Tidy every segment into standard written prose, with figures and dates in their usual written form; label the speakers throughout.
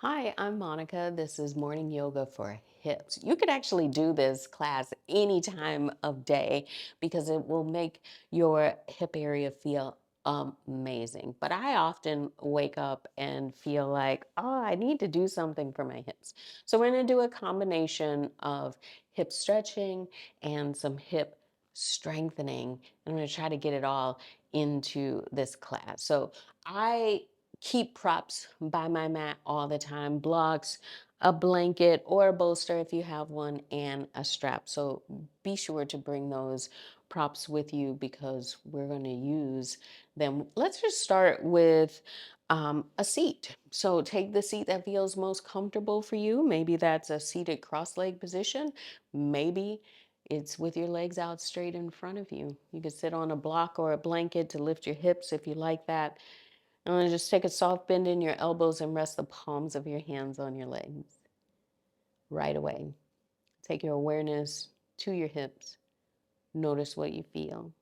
Speaker 1: Hi, I'm Monica. This is morning yoga for hips. You could actually do this class any time of day because it will make your hip area feel amazing. But I often wake up and feel like, oh, I need to do something for my hips. So we're going to do a combination of hip stretching and some hip strengthening. I'm going to try to get it all into this class. So I keep props by my mat all the time, blocks, a blanket or a bolster if you have one, and a strap. So be sure to bring those props with you because we're going to use them. Let's just start with a seat. So take the seat that feels most comfortable for you. Maybe that's a seated cross leg position. Maybe it's with your legs out straight in front of you. You could sit on a block or a blanket to lift your hips if you like that. And then just take a soft bend in your elbows and rest the palms of your hands on your legs right away. Take your awareness to your hips. Notice what you feel.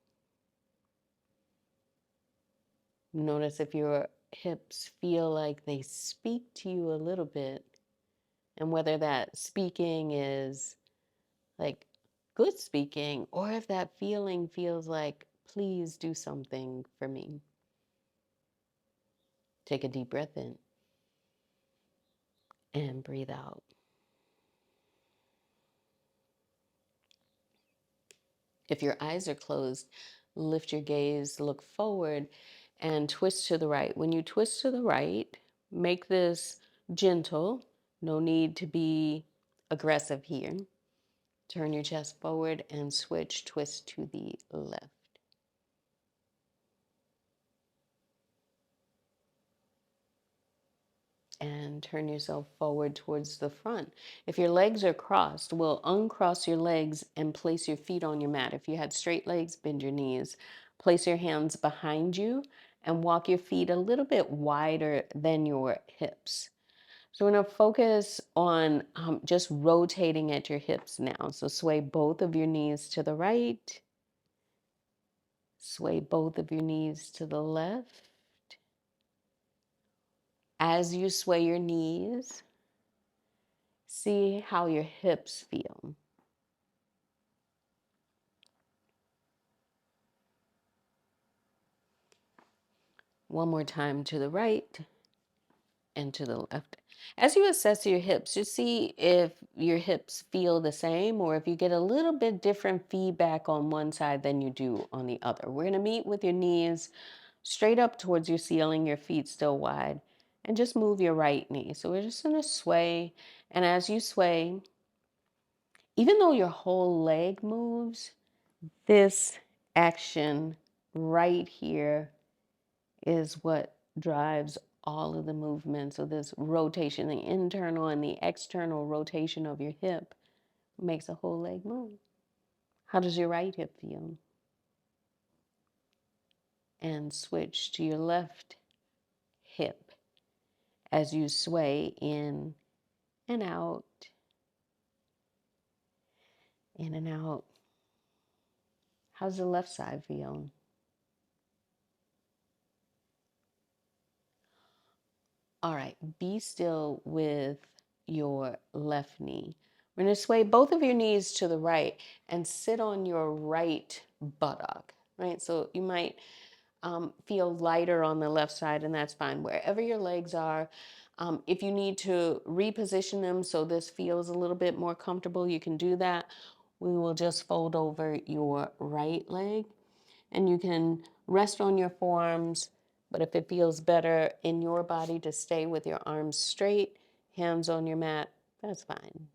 Speaker 1: Notice if your hips feel like they speak to you a little bit, and whether that speaking is like good speaking or if that feeling feels like, please do something for me. Take a deep breath in and breathe out. If your eyes are closed, lift your gaze, look forward, and twist to the right. When you twist to the right, make this gentle. No need to be aggressive here. Turn your chest forward and switch, twist to the left. And turn yourself forward towards the front. If your legs are crossed, we'll uncross your legs and place your feet on your mat. If you had straight legs, bend your knees. Place your hands behind you and walk your feet a little bit wider than your hips. So we're going to focus on just rotating at your hips now. So sway both of your knees to the right. Sway both of your knees to the left. As you sway your knees, see how your hips feel. One more time to the right and to the left. As you assess your hips, just see if your hips feel the same or if you get a little bit different feedback on one side than you do on the other. We're going to meet with your knees straight up towards your ceiling, your feet still wide, and just move your right knee. So we're just going to sway. And as you sway, even though your whole leg moves, this action right here is what drives all of the movement. So this rotation, the internal and the external rotation of your hip makes a whole leg move. How does your right hip feel? And switch to your left hip as you sway in and out, in and out. How's the left side feel? All right, be still with your left knee. We're going to sway both of your knees to the right and sit on your right buttock, right? So you might feel lighter on the left side, and that's fine. Wherever your legs are, if you need to reposition them so this feels a little bit more comfortable, you can do that. We will just fold over your right leg, and you can rest on your forearms, but if it feels better in your body to stay with your arms straight, hands on your mat, that's fine.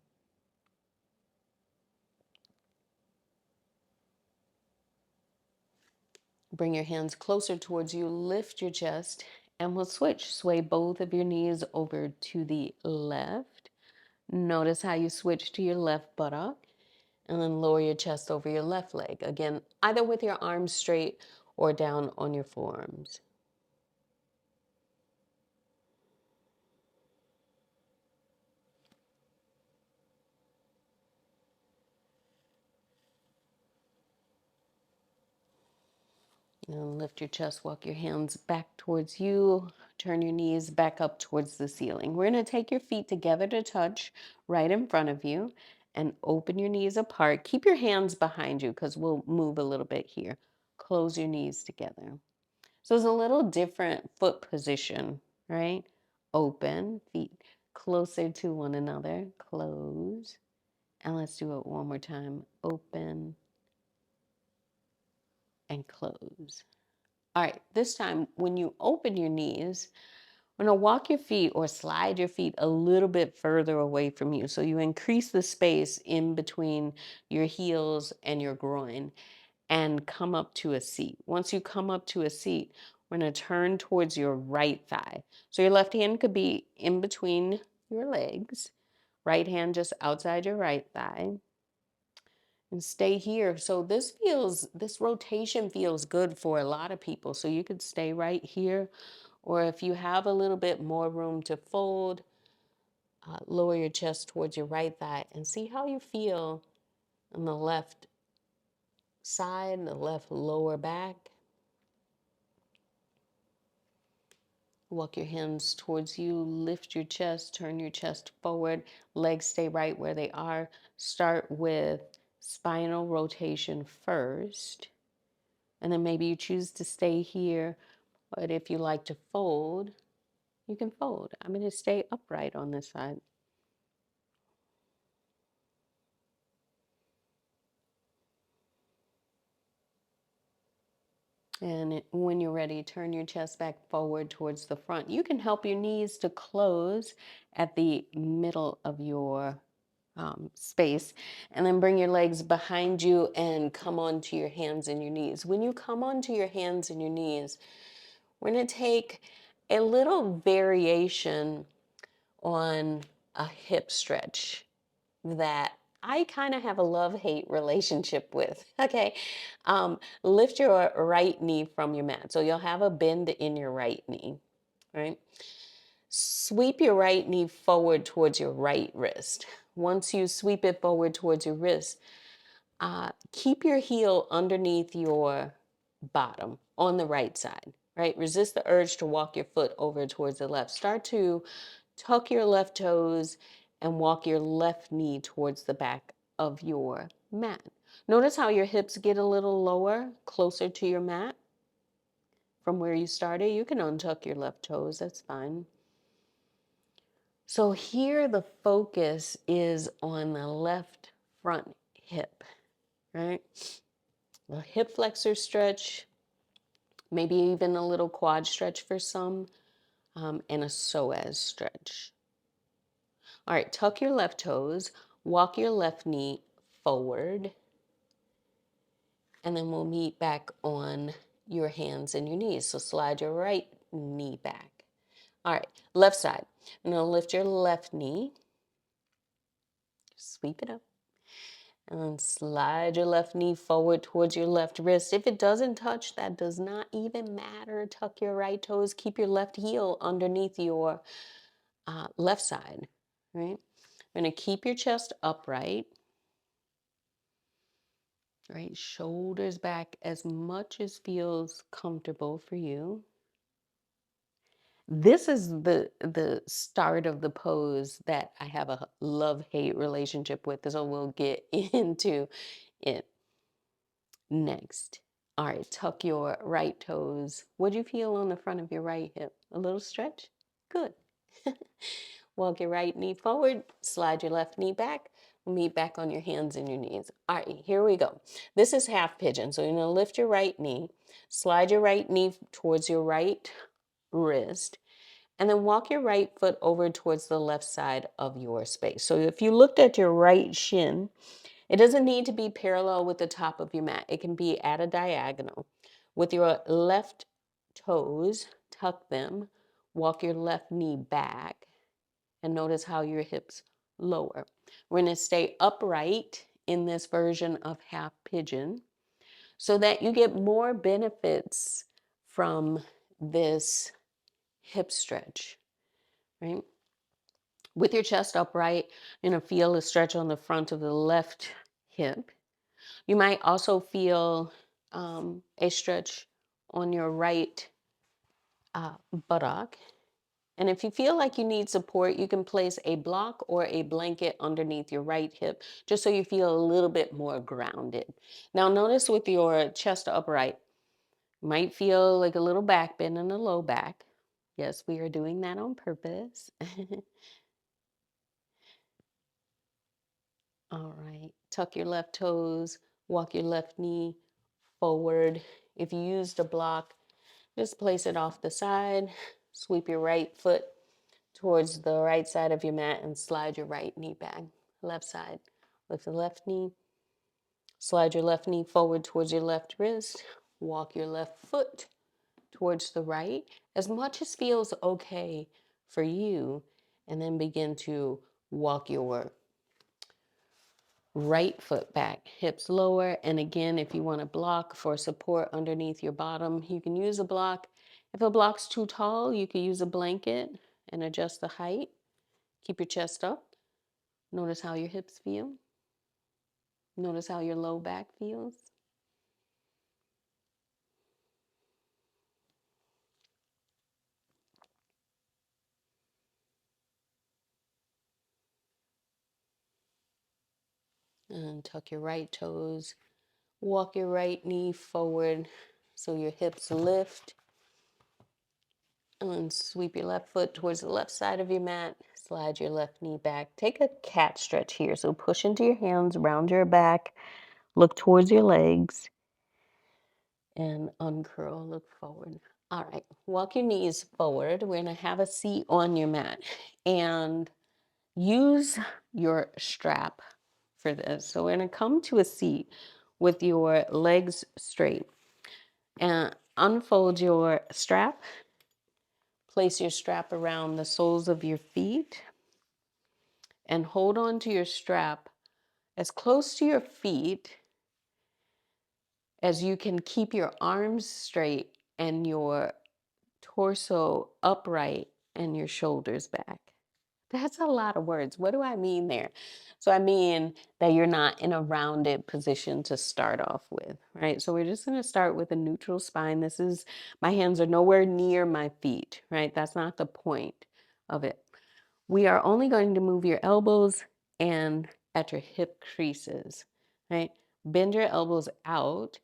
Speaker 1: Bring your hands closer towards you, lift your chest, and we'll switch. Sway both of your knees over to the left. Notice how you switch to your left buttock, and then lower your chest over your left leg. Again, either with your arms straight or down on your forearms. And lift your chest, walk your hands back towards you, turn your knees back up towards the ceiling. We're going to take your feet together to touch right in front of you and open your knees apart. Keep your hands behind you because we'll move a little bit here. Close your knees together. So it's a little different foot position, right? Open, feet closer to one another, close. And let's do it one more time. Open and close. All right, this time when you open your knees, we're going to walk your feet or slide your feet a little bit further away from you. So you increase the space in between your heels and your groin and come up to a seat. Once you come up to a seat, we're going to turn towards your right thigh. So your left hand could be in between your legs, right hand just outside your right thigh. And stay here. So this rotation feels good for a lot of people. So you could stay right here, or if you have a little bit more room to fold, lower your chest towards your right thigh and see how you feel on the left side, the left lower back. Walk your hands towards you, lift your chest, turn your chest forward, legs stay right where they are. Start with spinal rotation first. And then maybe you choose to stay here, but if you like to fold, you can fold. I'm going to stay upright on this side. And when you're ready, turn your chest back forward towards the front. You can help your knees to close at the middle of your space, and then bring your legs behind you and come onto your hands and your knees. When you come onto your hands and your knees, we're going to take a little variation on a hip stretch that I kind of have a love-hate relationship with. Okay. Lift your right knee from your mat. So you'll have a bend in your right knee, right? Sweep your right knee forward towards your right wrist. Once you sweep it forward towards your wrist, keep your heel underneath your bottom on the right side, right? Resist the urge to walk your foot over towards the left. Start to tuck your left toes and walk your left knee towards the back of your mat. Notice how your hips get a little lower, closer to your mat from where you started. You can untuck your left toes, that's fine. So here the focus is on the left front hip, right? A hip flexor stretch, maybe even a little quad stretch for some, and a psoas stretch. All right, tuck your left toes, walk your left knee forward, and then we'll meet back on your hands and your knees. So slide your right knee back. All right, left side. Now lift your left knee, sweep it up, and slide your left knee forward towards your left wrist. If it doesn't touch, that does not even matter. Tuck your right toes, keep your left heel underneath your left side, right? You're going to keep your chest upright, right? Shoulders back as much as feels comfortable for you. This is the start of the pose that I have a love-hate relationship with, so we'll get into it next. All right, tuck your right toes. What do you feel on the front of your right hip? A little stretch? Good. Walk your right knee forward, slide your left knee back, meet back on your hands and your knees. All right, here we go. This is half pigeon. So you're gonna lift your right knee, slide your right knee towards your right wrist, and then walk your right foot over towards the left side of your space. So if you looked at your right shin, it doesn't need to be parallel with the top of your mat. It can be at a diagonal. With your left toes, tuck them, walk your left knee back, and notice how your hips lower. We're going to stay upright in this version of half pigeon so that you get more benefits from this hip stretch, right? With your chest upright, you're going to feel a stretch on the front of the left hip. You might also feel a stretch on your right buttock. And if you feel like you need support, you can place a block or a blanket underneath your right hip, just so you feel a little bit more grounded. Now, notice with your chest upright, you might feel like a little back bend in the low back. Yes, we are doing that on purpose. All right. Tuck your left toes, walk your left knee forward. If you used a block, just place it off the side, sweep your right foot towards the right side of your mat and slide your right knee back. Left side. Lift the left knee, slide your left knee forward towards your left wrist, walk your left foot towards the right, as much as feels okay for you, and then begin to walk your right foot back, hips lower. And again, if you want to block for support underneath your bottom, you can use a block. If a block's too tall, you can use a blanket and adjust the height. Keep your chest up. Notice how your hips feel. Notice how your low back feels. And tuck your right toes. Walk your right knee forward so your hips lift. And sweep your left foot towards the left side of your mat. Slide your left knee back. Take a cat stretch here. So push into your hands, round your back, look towards your legs, and uncurl, look forward. All right, walk your knees forward. We're gonna have a seat on your mat and use your strap for this. So we're gonna come to a seat with your legs straight and unfold your strap. Place your strap around the soles of your feet and hold on to your strap as close to your feet as you can. Keep your arms straight and your torso upright and your shoulders back. That's a lot of words. What do I mean there? So I mean that you're not in a rounded position to start off with, right? So we're just going to start with a neutral spine. My hands are nowhere near my feet, right? That's not the point of it. We are only going to move your elbows and at your hip creases, right? Bend your elbows out.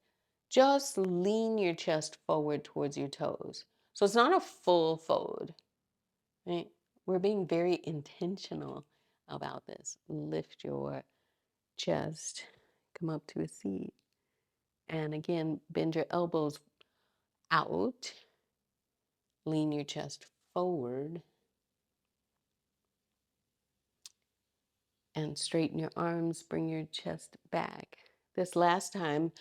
Speaker 1: Just lean your chest forward towards your toes. So it's not a full fold, right? We're being very intentional about this. Lift your chest, come up to a seat. And again, bend your elbows out, lean your chest forward, and straighten your arms, bring your chest back. This last time,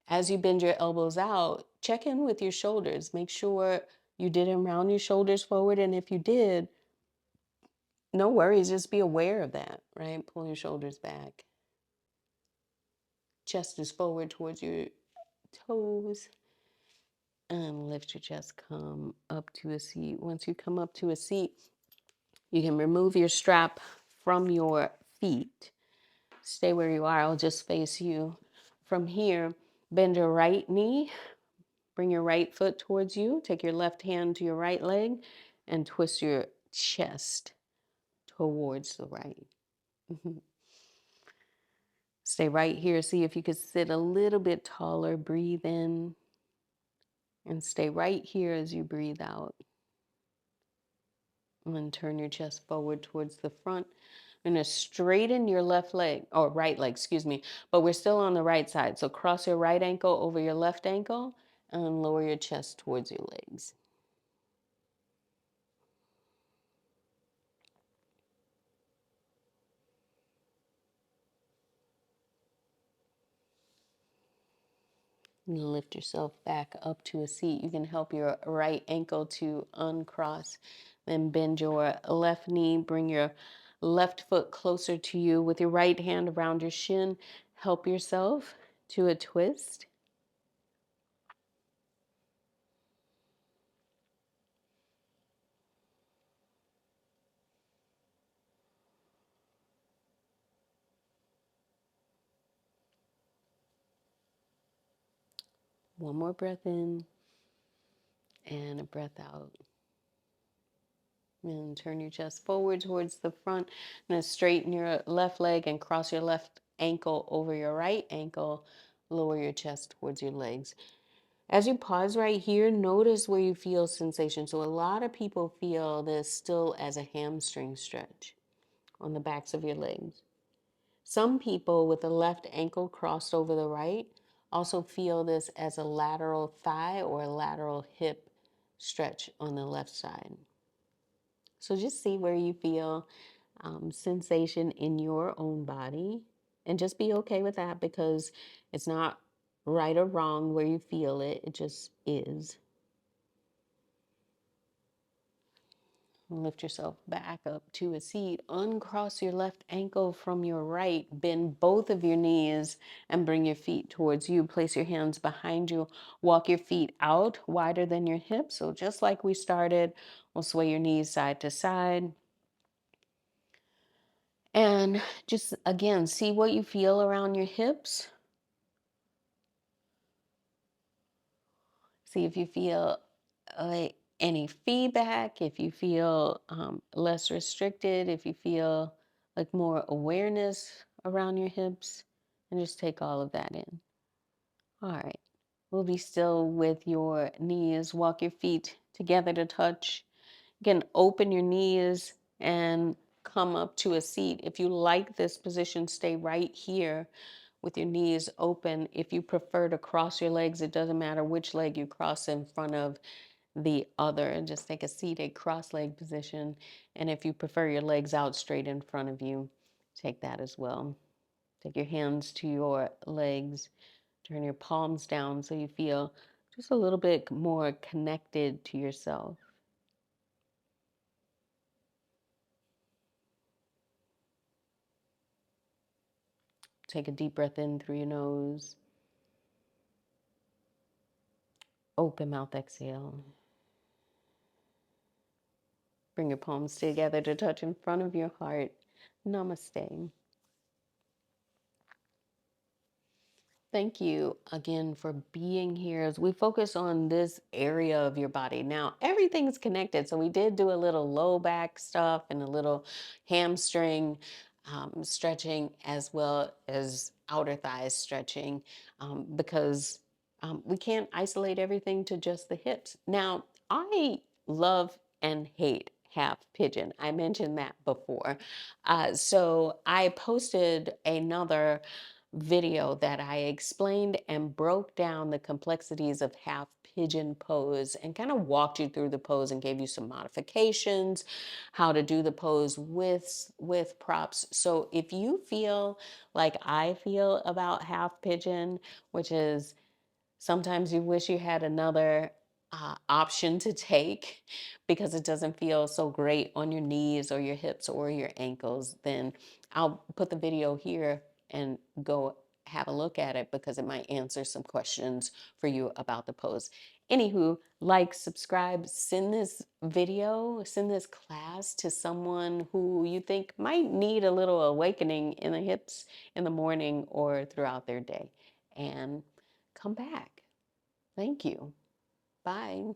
Speaker 1: as you bend your elbows out, check in with your shoulders. Make sure you didn't round your shoulders forward. And if you did, no worries, just be aware of that, right? Pull your shoulders back. Chest is forward towards your toes. And lift your chest, come up to a seat. Once you come up to a seat, you can remove your strap from your feet. Stay where you are, I'll just face you. From here, bend your right knee, bring your right foot towards you, take your left hand to your right leg, and twist your chest towards the right. Stay right here. See if you could sit a little bit taller. Breathe in and stay right here as you breathe out. And then turn your chest forward towards the front. And straighten your left leg, or right leg, excuse me. But we're still on the right side. So cross your right ankle over your left ankle and lower your chest towards your legs. Lift yourself back up to a seat. You can help your right ankle to uncross. Then bend your left knee. Bring your left foot closer to you with your right hand around your shin. Help yourself to a twist. One more breath in. And a breath out. And turn your chest forward towards the front. And then straighten your left leg and cross your left ankle over your right ankle. Lower your chest towards your legs. As you pause right here, notice where you feel sensation. So a lot of people feel this still as a hamstring stretch on the backs of your legs. Some people with the left ankle crossed over the right also feel this as a lateral thigh or a lateral hip stretch on the left side. So just see where you feel sensation in your own body, and just be okay with that, because it's not right or wrong where you feel it. It just is. Lift yourself back up to a seat. Uncross your left ankle from your right. Bend both of your knees and bring your feet towards you. Place your hands behind you. Walk your feet out wider than your hips. So just like we started, we'll sway your knees side to side. And just again, see what you feel around your hips. See if you feel any feedback, if you feel less restricted, if you feel like more awareness around your hips, and just take all of that in. All right. We'll be still with your knees. Walk your feet together to touch. Again, open your knees and come up to a seat. If you like this position, stay right here with your knees open. If you prefer to cross your legs, it doesn't matter which leg you cross in front of the other, and just take a seated cross leg position. And if you prefer your legs out straight in front of you, take that as well. Take your hands to your legs, turn your palms down so you feel just a little bit more connected to yourself. Take a deep breath in through your nose. Open mouth, exhale. Bring your palms together to touch in front of your heart. Namaste. Thank you again for being here as we focus on this area of your body. Now, everything's connected. So we did do a little low back stuff and a little hamstring stretching, as well as outer thighs stretching, because we can't isolate everything to just the hips. Now, I love and hate half pigeon. I mentioned that before. So I posted another video that I explained and broke down the complexities of half pigeon pose, and kind of walked you through the pose and gave you some modifications, how to do the pose with props. So if you feel like I feel about half pigeon, which is sometimes you wish you had another option to take because it doesn't feel so great on your knees or your hips or your ankles, then I'll put the video here and go have a look at it, because it might answer some questions for you about the pose. Anywho, like, subscribe, send this video, send this class to someone who you think might need a little awakening in the hips in the morning or throughout their day. And come back. Thank you. Bye.